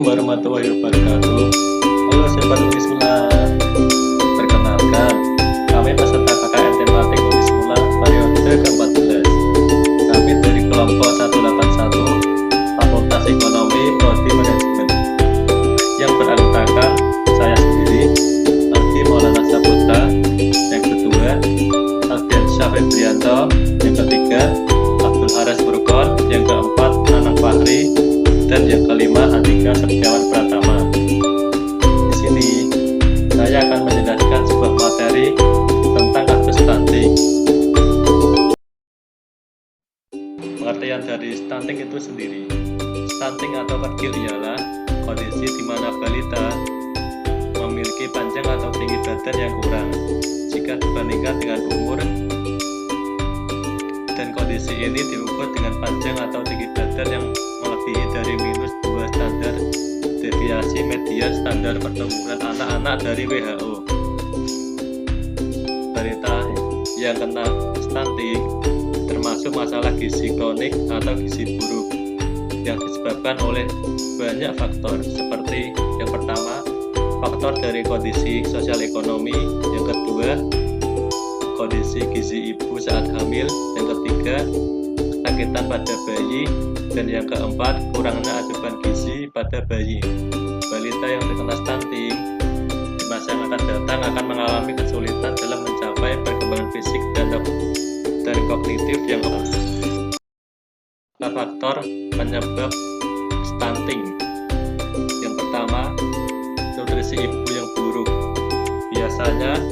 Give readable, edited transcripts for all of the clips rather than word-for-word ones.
Warahmatullahi wabarakatuh. Halo sobat Unismula, perkenalkan kami peserta KKN tematik Unismula periode ke-14. Kami dari kelompok 181 Fakultas Ekonomi Prodi Manajemen yang beranggotakan saya sendiri, Aldi Maulana Saputra, yang kedua Aldian Syafribrianto, yang ketiga Abdul Haris Burkon, yang keempat Anang Fahri, dan yang kelima Andika Setiawan Pratama. Di sini saya akan menjelaskan sebuah materi tentang kasus stunting. Pengertian dari stunting itu sendiri. Stunting atau kerdil ialah kondisi di mana balita memiliki panjang atau tinggi badan yang kurang jika dibandingkan dengan umur, dan kondisi ini diukur dengan panjang atau tinggi badan yang melebihi dari -2 standar deviasi median standar pertumbuhan anak-anak dari WHO. Balita yang kena stunting termasuk masalah gizi kronik atau gizi buruk yang disebabkan oleh banyak faktor, seperti yang pertama, faktor dari kondisi sosial ekonomi, yang kedua, kondisi gizi ibu saat hamil, yang ketiga, kesakitan pada bayi, dan yang keempat, kurangnya asupan gizi pada bayi. Balita yang terkena stunting di masa yang akan datang akan mengalami kesulitan dalam mencapai perkembangan fisik dan kognitif yang faktor penyebab stunting. Yang pertama, nutrisi ibu yang buruk biasanya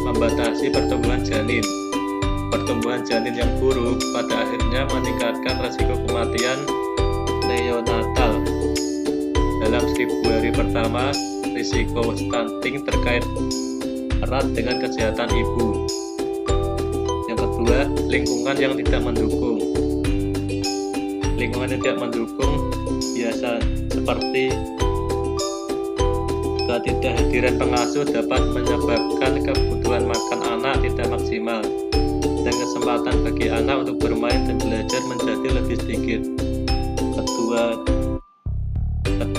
membatasi pertumbuhan janin. Pertumbuhan janin yang buruk pada akhirnya meningkatkan risiko kematian neonatal. Dalam 1000 hari pertama, risiko stunting terkait erat dengan kesehatan ibu. Yang kedua, lingkungan yang tidak mendukung. Lingkungan yang tidak mendukung biasa seperti ketidakhadiran pengasuh dapat menyebabkan kebutuhan makan anak tidak maksimal, dan kesempatan bagi anak untuk bermain dan belajar menjadi lebih sedikit.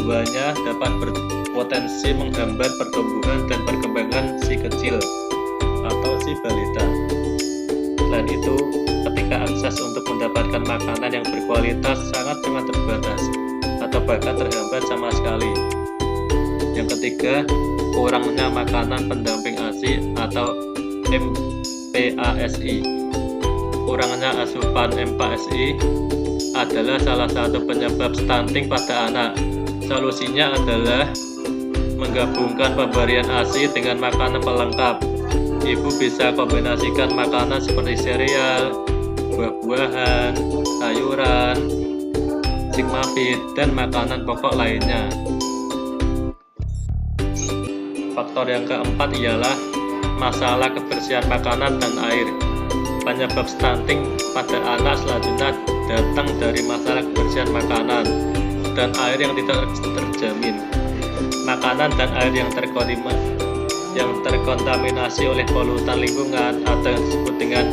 Keduanya dapat berpotensi menghambat pertumbuhan dan perkembangan si kecil atau si balita. Selain itu, ketika akses untuk mendapatkan makanan yang berkualitas sangat-sangat terbatas atau bahkan terhambat sama sekali. Yang ketiga, kurangnya makanan pendamping ASI atau MPASI. Kurangnya asupan MPASI adalah salah satu penyebab stunting pada anak. Solusinya adalah menggabungkan pemberian ASI dengan makanan pelengkap. Ibu bisa kombinasikan makanan seperti sereal, buah-buahan, sayuran, sigmafit, dan makanan pokok lainnya. Faktor yang keempat ialah masalah kebersihan makanan dan air. Penyebab stunting pada anak selanjutnya datang dari masalah kebersihan makanan dan air yang tidak terjamin. Makanan dan air yang terkontaminasi oleh polutan lingkungan atau yang disebut dengan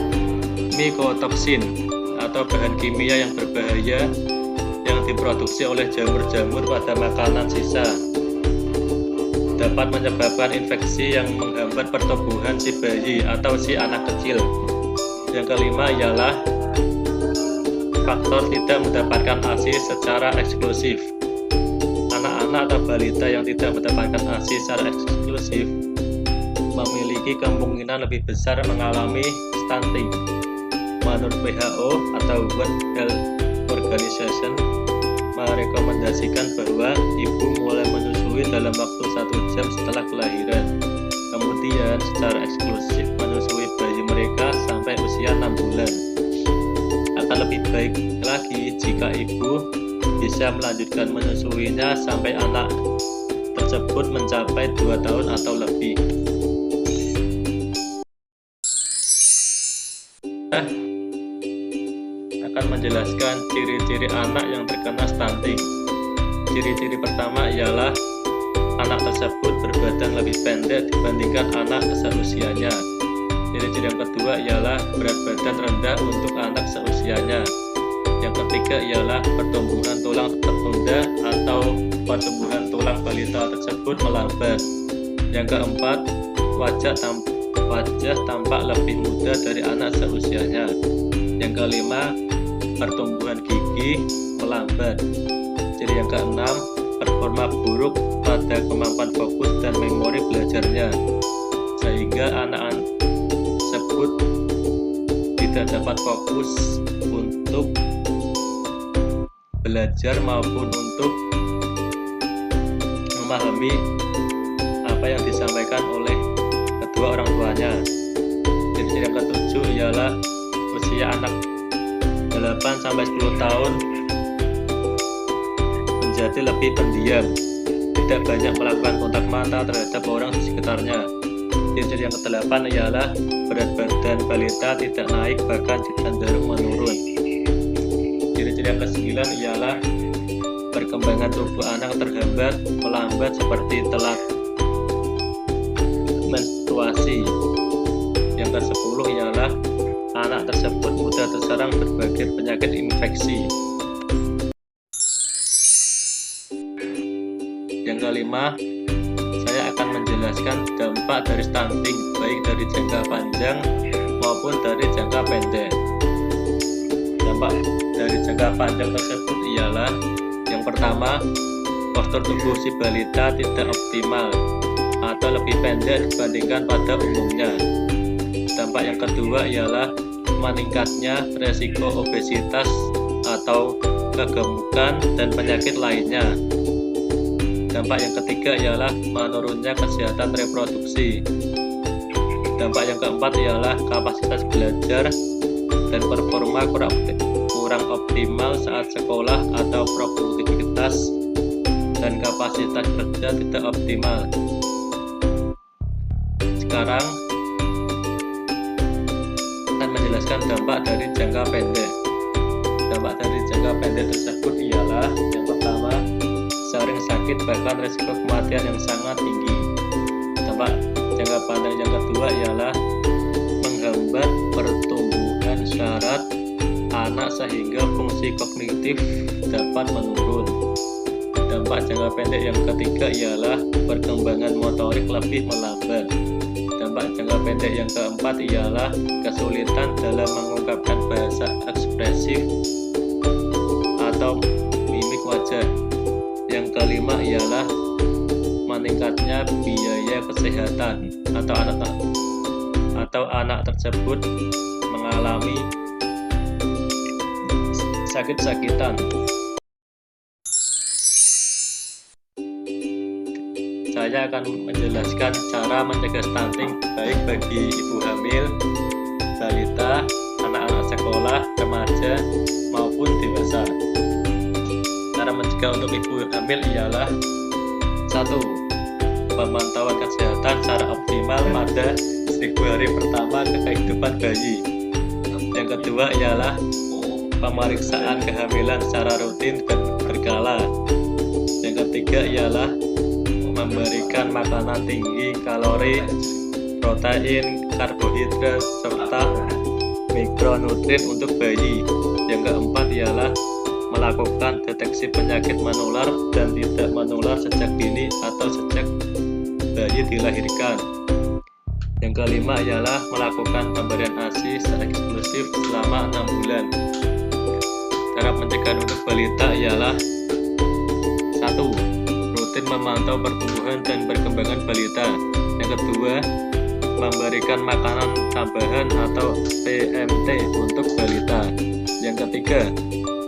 mikotoksin atau bahan kimia yang berbahaya yang diproduksi oleh jamur-jamur pada makanan sisa dapat menyebabkan infeksi yang menghambat pertumbuhan si bayi atau si anak kecil. Yang kelima ialah faktor tidak mendapatkan ASI secara eksklusif. Anak-anak atau balita yang tidak mendapatkan ASI secara eksklusif memiliki kemungkinan lebih besar mengalami stunting. Menurut WHO atau World Health Organization merekomendasikan bahwa ibu mulai menyusui dalam waktu 1 jam setelah kelahiran, kemudian secara eksklusif menyusui bayi mereka sampai usia 6 bulan. Akan lebih baik lagi jika ibu bisa melanjutkan menyusuinya sampai anak tersebut mencapai 2 tahun atau lebih. Akan menjelaskan ciri-ciri anak yang terkena stunting. Ciri-ciri pertama ialah anak tersebut berbadan lebih pendek dibandingkan anak seusianya. Ciri-ciri yang kedua ialah berat badan rendah untuk anak seusianya. Yang ketiga ialah pertumbuhan tulang tertunda atau pertumbuhan tulang balita tersebut melambat. Yang keempat, wajah tampak lebih muda dari anak seusianya. Yang kelima, pertumbuhan gigi melambat. Jadi yang keenam, performa buruk pada kemampuan fokus dan memori belajarnya, sehingga anak-anak tersebut tidak dapat fokus untuk belajar maupun untuk memahami apa yang disampaikan oleh kedua orang tuanya. Jadi yang ketujuh ialah usia anak 8-10 tahun menjadi lebih pendiam, tidak banyak melakukan kontak mata terhadap orang di sekitarnya. Jadi yang kedelapan ialah berat badan balita tidak naik, bahkan cenderung menurun. Ciri-ciri yang ke-9 ialah perkembangan tubuh anak terhambat, melambat seperti telat menstruasi. Yang ke-10 ialah anak tersebut mudah terserang berbagai penyakit infeksi. Yang kelima, saya akan menjelaskan dampak dari stunting, baik dari jangka panjang maupun dari jangka pendek. Dampak dari jangka panjang tersebut ialah yang pertama, postur tubuh si balita tidak optimal atau lebih pendek dibandingkan pada umumnya. Dampak yang kedua ialah meningkatnya resiko obesitas atau kegemukan dan penyakit lainnya. Dampak yang ketiga ialah menurunnya kesehatan reproduksi. Dampak yang keempat ialah kapasitas belajar dan performa kurang optimal saat sekolah atau produktivitas dan kapasitas kerja tidak optimal. Sekarang akan menjelaskan dampak dari jangka pendek. Dampak dari jangka pendek tersebut ialah yang pertama, sering sakit bahkan risiko kematian yang sangat tinggi. Dampak jangka panjang yang kedua ialah menghambat pertumbuhan syaraf anak sehingga fungsi kognitif dapat menurun. Dampak jangka pendek yang ketiga ialah perkembangan motorik lebih melambat. Dampak jangka pendek yang keempat ialah kesulitan dalam mengungkapkan bahasa ekspresif atau mimik wajah. Yang kelima ialah meningkatnya biaya kesehatan atau anak tersebut mengalami sakit-sakitan. Saya akan menjelaskan cara mencegah stunting baik bagi ibu hamil, balita, anak-anak sekolah, remaja, maupun dewasa. Cara mencegah untuk ibu hamil ialah 1. Pemantauan kesehatan secara optimal pada 1000 hari pertama kehidupan bayi. Yang kedua ialah pemeriksaan kehamilan secara rutin dan berkala. Yang ketiga ialah memberikan makanan tinggi kalori, protein, karbohidrat, serta mikronutrien untuk bayi. Yang keempat ialah melakukan deteksi penyakit menular dan tidak menular sejak dini atau sejak bayi dilahirkan. Yang kelima ialah melakukan pemberian ASI secara eksklusif selama 6 bulan. Cara pencegahan untuk balita ialah 1. Rutin memantau pertumbuhan dan perkembangan balita. Yang kedua, memberikan makanan tambahan atau PMT untuk balita. Yang ketiga,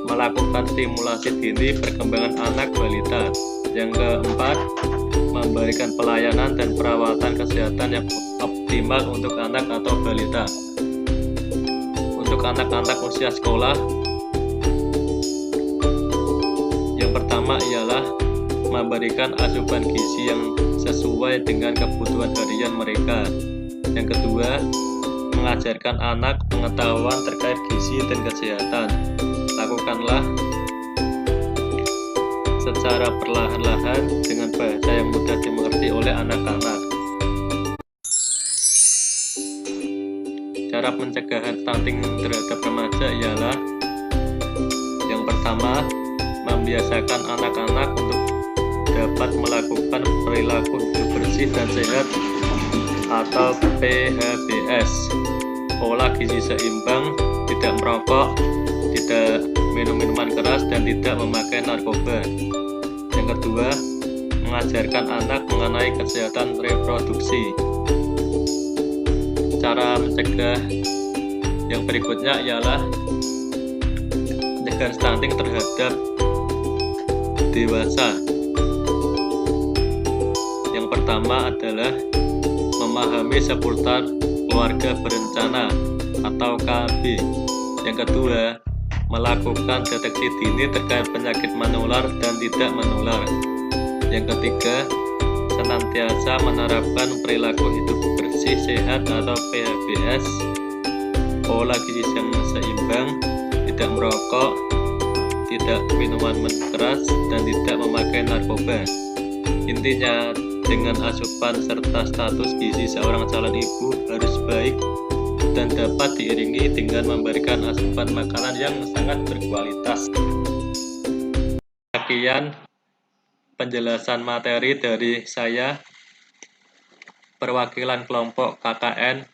melakukan stimulasi dini perkembangan anak balita. Yang keempat, memberikan pelayanan dan perawatan kesehatan yang optimal untuk anak atau balita. Untuk anak-anak usia sekolah, yang pertama ialah memberikan asupan gizi yang sesuai dengan kebutuhan harian mereka. Yang kedua, mengajarkan anak pengetahuan terkait gizi dan kesehatan. Lakukanlah secara perlahan-lahan dengan bahasa yang mudah dimengerti oleh anak-anak. Cara pencegahan stunting terhadap remaja ialah pertama, membiasakan anak-anak untuk dapat melakukan perilaku hidup bersih dan sehat atau PHBS, pola gizi seimbang, tidak merokok, tidak minum minuman keras, dan tidak memakai narkoba. Yang kedua, mengajarkan anak mengenai kesehatan reproduksi. Cara mencegah yang berikutnya ialah pencegahan stunting terhadap dewasa. Yang pertama adalah memahami seputar keluarga berencana atau KB. Yang kedua, melakukan deteksi dini terkait penyakit menular dan tidak menular. Yang ketiga, senantiasa menerapkan perilaku hidup bersih sehat atau PHBS, pola gizi yang seimbang, tidak merokok, tidak minuman keras, dan tidak memakai narkoba. Intinya, dengan asupan serta status gizi seorang calon ibu harus baik dan dapat diiringi dengan memberikan asupan makanan yang sangat berkualitas. Sekian penjelasan materi dari saya, perwakilan kelompok KKN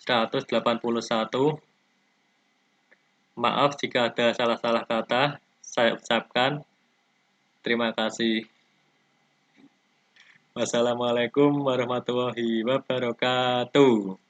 181. Maaf jika ada salah-salah kata saya ucapkan. Terima kasih. Wassalamualaikum warahmatullahi wabarakatuh.